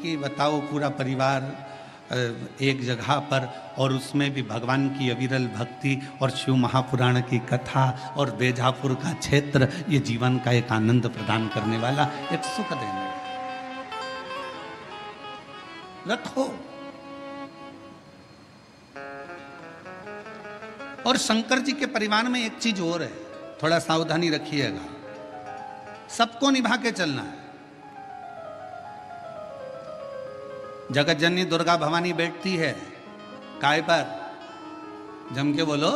कि बताओ पूरा परिवार एक जगह पर और उसमें भी भगवान की अविरल भक्ति और शिव महापुराण की कथा और बेजापुर का क्षेत्र, ये जीवन का एक आनंद प्रदान करने वाला, एक सुख देने वाला। रखो। और शंकर जी के परिवार में एक चीज और है, थोड़ा सावधानी रखिएगा, सबको निभा के चलना है। जगत जननी दुर्गा भवानी बैठती है काय पर? जम के बोलो,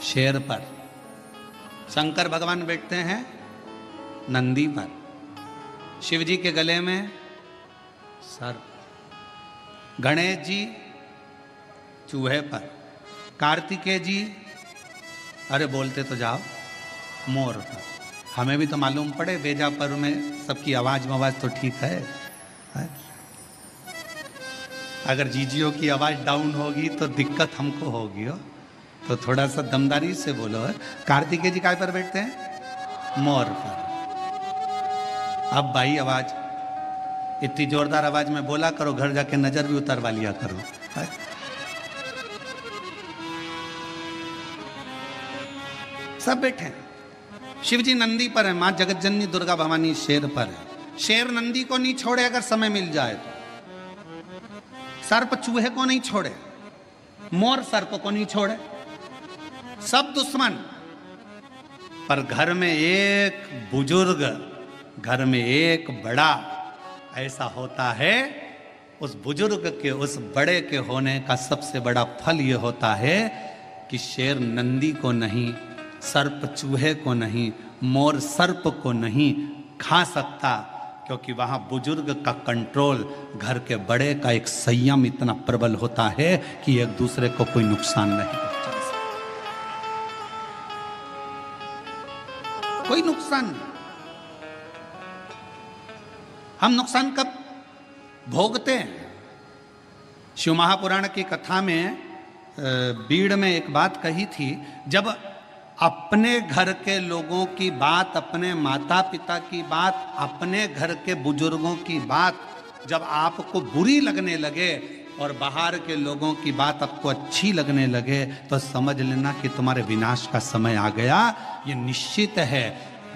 शेर पर। शंकर भगवान बैठते हैं नंदी पर। शिव जी के गले में सर्प। गणेश जी चूहे पर। कार्तिकेय जी, अरे बोलते तो जाओ, मोर पर। हमें भी तो मालूम पड़े, बेजापुर में सबकी आवाज तो ठीक है? अगर जीजियों की आवाज डाउन होगी तो दिक्कत हमको होगी हो, तो थोड़ा सा दमदारी से बोलो है। कार्तिकेय जी काय पर बैठते हैं? मोर पर। अब भाई आवाज इतनी जोरदार आवाज में बोला करो, घर जाके नजर भी उतरवा लिया करो है? सब बैठे हैं। शिव जी नंदी पर है, मां जगत जननी दुर्गा भवानी शेर पर है। शेर नंदी को नहीं छोड़े अगर समय मिल जाए तो। सर्प चूहे को नहीं छोड़े, मोर सर्प को नहीं छोड़े, सब दुश्मन। पर घर में एक बुजुर्ग, घर में एक बड़ा ऐसा होता है, उस बुजुर्ग के, उस बड़े के होने का सबसे बड़ा फल यह होता है कि शेर नंदी को नहीं, सर्प चूहे को नहीं, मोर सर्प को नहीं खा सकता, क्योंकि वहां बुजुर्ग का कंट्रोल, घर के बड़े का एक संयम इतना प्रबल होता है कि एक दूसरे को कोई नुकसान नहीं पहुंचा सकता। कोई नुकसान नहीं। हम नुकसान कब भोगते हैं? शिव महापुराण की कथा में बीड़ में एक बात कही थी, जब अपने घर के लोगों की बात, अपने माता पिता की बात, अपने घर के बुजुर्गों की बात जब आपको बुरी लगने लगे और बाहर के लोगों की बात आपको अच्छी लगने लगे, तो समझ लेना कि तुम्हारे विनाश का समय आ गया। ये निश्चित है।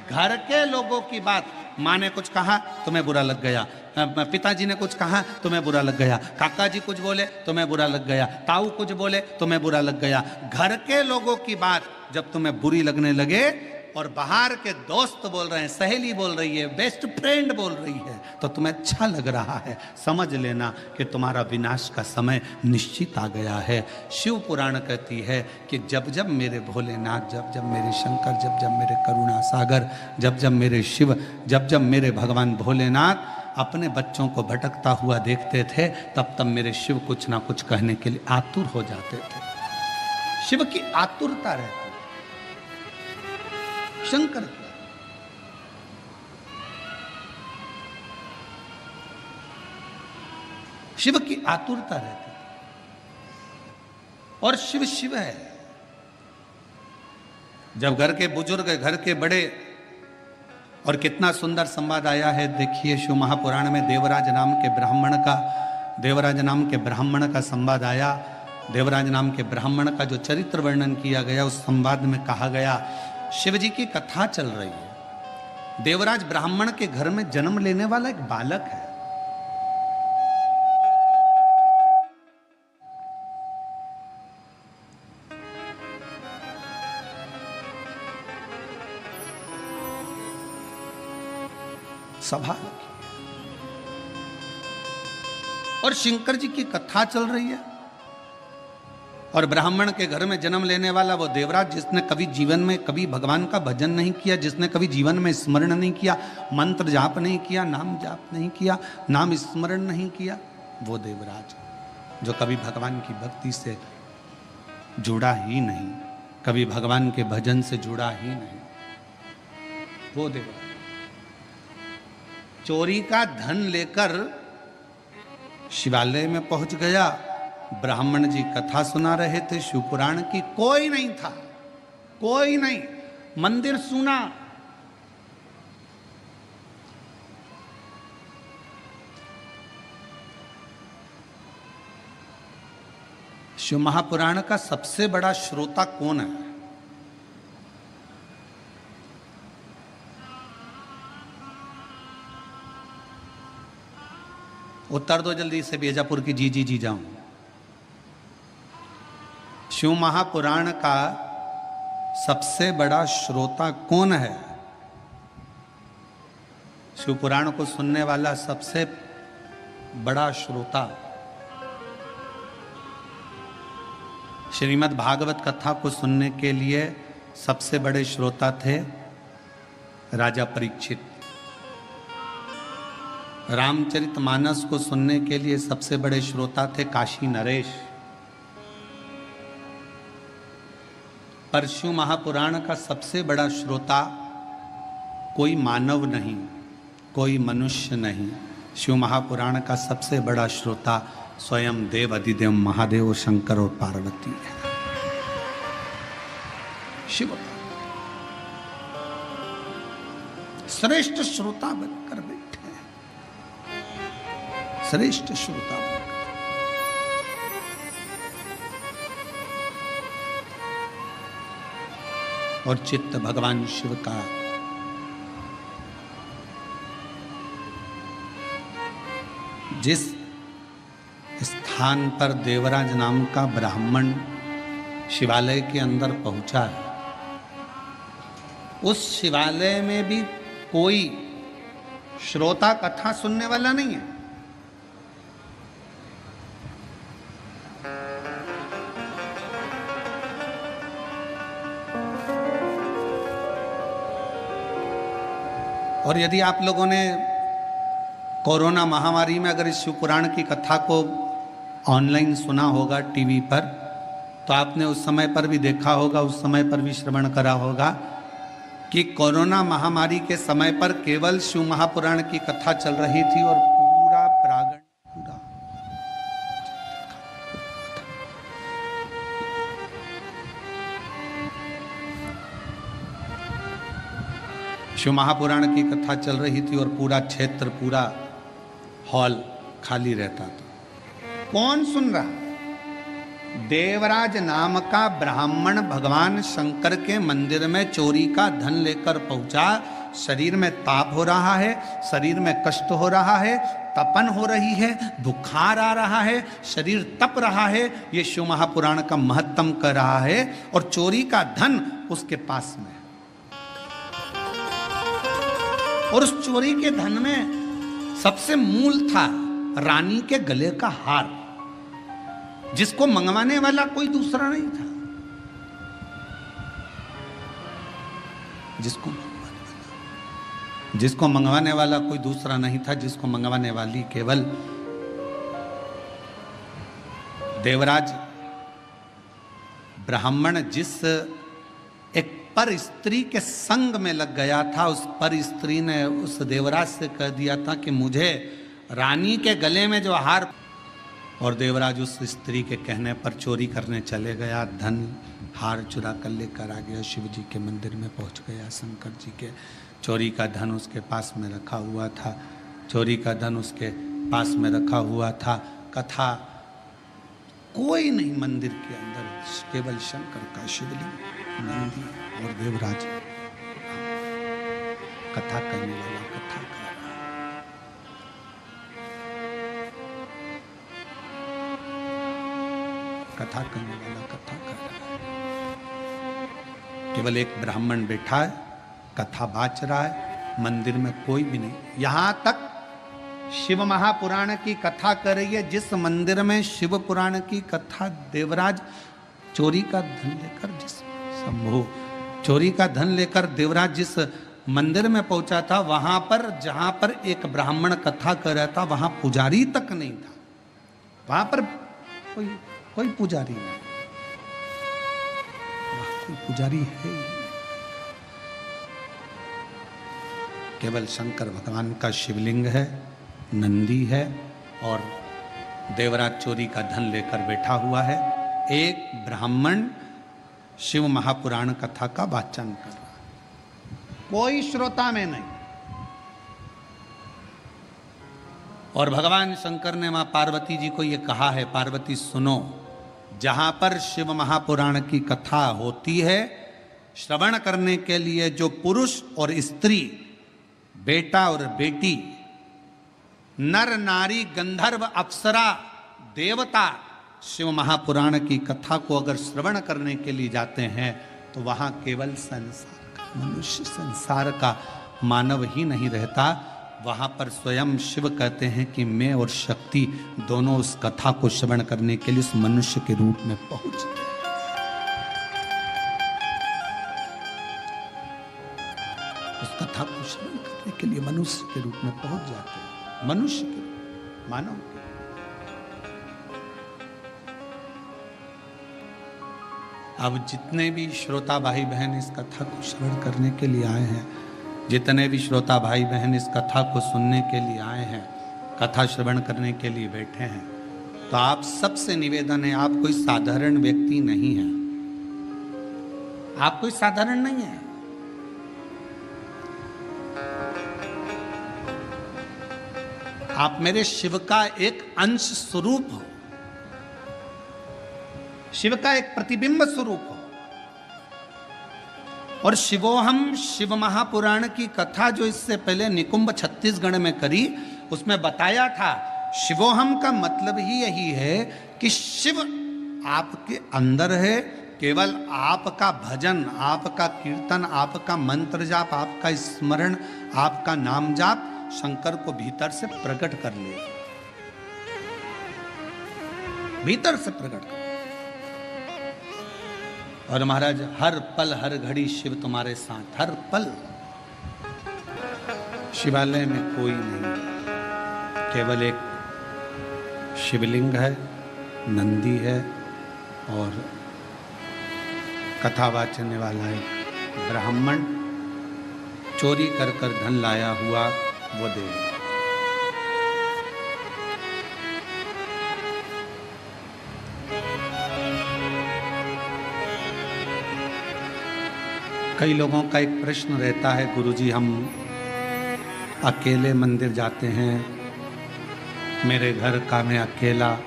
घर के लोगों की बात, माँ ने कुछ कहा तुम्हें बुरा लग गया, पिताजी ने कुछ कहा तुम्हें बुरा लग गया, काका जी कुछ बोले तुम्हें बुरा लग गया, ताऊ कुछ बोले तुम्हें बुरा लग गया। घर के लोगों की बात जब तुम्हें बुरी लगने लगे और बाहर के दोस्त बोल रहे हैं, सहेली बोल रही है, बेस्ट फ्रेंड बोल रही है, तो तुम्हें अच्छा लग रहा है, समझ लेना कि तुम्हारा विनाश का समय निश्चित आ गया है। शिव पुराण कहती है कि जब जब मेरे भोलेनाथ, जब जब मेरे शंकर, जब जब मेरे करुणा सागर, जब जब मेरे शिव, जब जब मेरे भगवान भोलेनाथ अपने बच्चों को भटकता हुआ देखते थे, तब तब मेरे शिव कुछ ना कुछ कहने के लिए आतुर हो जाते थे। शिव की आतुरता रहती, शंकर की। शिव की आतुरता रहती और शिव शिव है। जब घर के बुजुर्ग, घर के बड़े, और कितना सुंदर संवाद आया है, देखिए शिव महापुराण में देवराज नाम के ब्राह्मण का संवाद आया। देवराज नाम के ब्राह्मण का जो चरित्र वर्णन किया गया, उस संवाद में कहा गया, शिव जी की कथा चल रही है, देवराज ब्राह्मण के घर में जन्म लेने वाला एक बालक है। सभा और शंकर जी की कथा चल रही है, और ब्राह्मण के घर में जन्म लेने वाला वो देवराज, जिसने कभी जीवन में कभी भगवान का भजन नहीं किया, जिसने कभी जीवन में स्मरण नहीं किया, मंत्र जाप नहीं किया, नाम जाप नहीं किया, नाम स्मरण नहीं किया, वो देवराज जो कभी भगवान की भक्ति से जुड़ा ही नहीं, कभी भगवान के भजन से जुड़ा ही नहीं, वो देवराज चोरी का धन लेकर शिवालय में पहुंच गया। ब्राह्मण जी कथा सुना रहे थे शिव पुराण की, कोई नहीं था, कोई नहीं, मंदिर सुना। शिव महापुराण का सबसे बड़ा श्रोता कौन है? उत्तर दो जल्दी से, बीजापुर की जी जी जी जाऊं। शिव महापुराण का सबसे बड़ा श्रोता कौन है? शिव पुराण को सुनने वाला सबसे बड़ा श्रोता श्रीमद् भागवत कथा को सुनने के लिए सबसे बड़े श्रोता थे राजा परीक्षित। रामचरितमानस को सुनने के लिए सबसे बड़े श्रोता थे काशी नरेश। पर शिव महापुराण का सबसे बड़ा श्रोता कोई मानव नहीं, कोई मनुष्य नहीं। शिव महापुराण का सबसे बड़ा श्रोता स्वयं देव अधिदेव महादेव शंकर और पार्वती है। शिव श्रेष्ठ श्रोता बनकर बैठे हैं, श्रेष्ठ श्रोता बनकर। और चित्त भगवान शिव का जिस स्थान पर देवराज नाम का ब्राह्मण शिवालय के अंदर पहुंचा है, उस शिवालय में भी कोई श्रोता कथा सुनने वाला नहीं है। और यदि आप लोगों ने कोरोना महामारी में अगर इस शिव पुराण की कथा को ऑनलाइन सुना होगा टीवी पर, तो आपने उस समय पर भी देखा होगा, उस समय पर भी श्रवण करा होगा कि कोरोना महामारी के समय पर केवल शिव महापुराण की कथा चल रही थी और पूरा प्रांगण पूरा शिव महापुराण की कथा चल रही थी और पूरा क्षेत्र, पूरा हॉल खाली रहता था। कौन सुन रहा? देवराज नाम का ब्राह्मण भगवान शंकर के मंदिर में चोरी का धन लेकर पहुंचा। शरीर में ताप हो रहा है, शरीर में कष्ट हो रहा है, तपन हो रही है, बुखार आ रहा है, शरीर तप रहा है। ये शिव महापुराण का महत्तम कर रहा है और चोरी का धन उसके पास में। और उस चोरी के धन में सबसे मूल था रानी के गले का हार, जिसको मंगवाने वाला कोई दूसरा नहीं था। जिसको मंगवाने वाला कोई दूसरा नहीं था, जिसको मंगवाने वाली केवल देवराज ब्राह्मण जिस एक पर स्त्री के संग में लग गया था, उस पर स्त्री ने उस देवराज से कह दिया था कि मुझे रानी के गले में जो हार, और देवराज उस स्त्री के कहने पर चोरी करने चले गया। धन हार चुरा कर लेकर आ गया, शिव जी के मंदिर में पहुंच गया। शंकर जी के चोरी का धन उसके पास में रखा हुआ था, चोरी का धन उसके पास में रखा हुआ था। कथा कोई नहीं मंदिर के अंदर, केवल शंकर का शिवलिंग, नंदी और देवराज। कथा करने वाला कथा कर रहा है। कथा करने वाला कथा कर रहा है। केवल एक ब्राह्मण बैठा है, कथा बाच रहा है, मंदिर में कोई भी नहीं। यहां तक शिव महापुराण की कथा कर रही है, जिस मंदिर में शिव पुराण की कथा देवराज चोरी का धन लेकर, जिस शंभु चोरी का धन लेकर देवराज जिस मंदिर में पहुंचा था, वहां पर जहां पर एक ब्राह्मण कथा कर रहा था, वहां पुजारी तक नहीं था। वहां पर कोई पुजारी नहीं, कोई पुजारी है ही नहीं। केवल शंकर भगवान का शिवलिंग है, नंदी है और देवराज चोरी का धन लेकर बैठा हुआ है। एक ब्राह्मण शिव महापुराण कथा का वाचन कर रहा है, कोई श्रोता में नहीं। और भगवान शंकर ने मां पार्वती जी को यह कहा है, पार्वती सुनो, जहां पर शिव महापुराण की कथा होती है, श्रवण करने के लिए जो पुरुष और स्त्री, बेटा और बेटी, नर नारी, गंधर्व, अप्सरा, देवता शिव महापुराण की कथा को अगर श्रवण करने के लिए जाते हैं तो वहां केवल संसार का मनुष्य, संसार का मानव ही नहीं रहता, वहां पर स्वयं शिव कहते हैं कि मैं और शक्ति दोनों उस कथा को श्रवण करने के लिए उस मनुष्य के रूप में पहुंच गए। उस कथा को श्रवण करने के लिए मनुष्य के रूप में पहुंच जाते हैं, मनुष्य के रूप, मानव के। अब जितने भी श्रोता भाई बहन इस कथा को श्रवण करने के लिए आए हैं, जितने भी श्रोता भाई बहन इस कथा को सुनने के लिए आए हैं, कथा श्रवण करने के लिए बैठे हैं, तो आप सबसे निवेदन है, आप कोई साधारण व्यक्ति नहीं है, आप कोई साधारण नहीं है। आप मेरे शिव का एक अंश स्वरूप हो, शिव का एक प्रतिबिंब स्वरूप हो। और शिवोहम शिव महापुराण की कथा जो इससे पहले निकुंभ छत्तीसगढ़ में करी, उसमें बताया था शिवोहम का मतलब ही यही है कि शिव आपके अंदर है, केवल आपका भजन, आपका कीर्तन, आपका मंत्र जाप, आपका स्मरण, आपका नाम जाप शंकर को भीतर से प्रकट कर ले, भीतर से प्रकट कर। और महाराज हर पल हर घड़ी शिव तुम्हारे साथ, हर पल। शिवालय में कोई नहीं, केवल एक शिवलिंग है, नंदी है और कथा वाचने वाला एक ब्राह्मण चोरी कर कर धन लाया हुआ वो दे। कई लोगों का एक प्रश्न रहता है, गुरुजी हम अकेले मंदिर जाते हैं, मेरे घर का मैं अकेला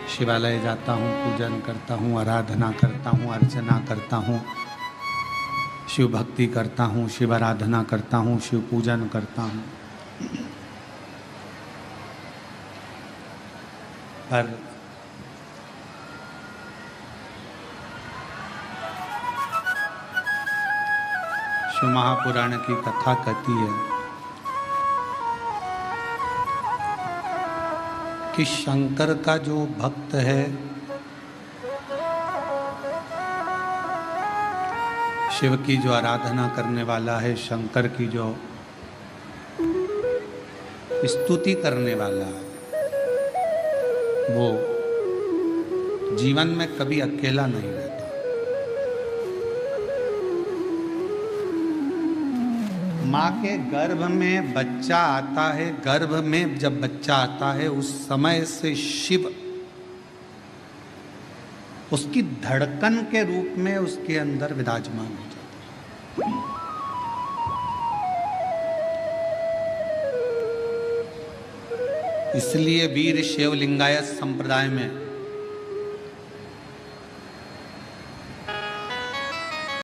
शिवालय जाता हूँ, पूजन करता हूँ, आराधना करता हूँ, अर्चना करता हूँ, शिव भक्ति करता हूँ, शिव आराधना करता हूँ, शिव पूजन करता हूँ, पर शिव महापुराण की कथा कहती है कि शंकर का जो भक्त है, शिव की जो आराधना करने वाला है, शंकर की जो स्तुति करने वाला है, वो जीवन में कभी अकेला नहीं रहता। माँ के गर्भ में बच्चा आता है, गर्भ में जब बच्चा आता है उस समय से शिव उसकी धड़कन के रूप में उसके अंदर विराजमान हो जाता है। इसलिए वीर शैव लिंगायत संप्रदाय में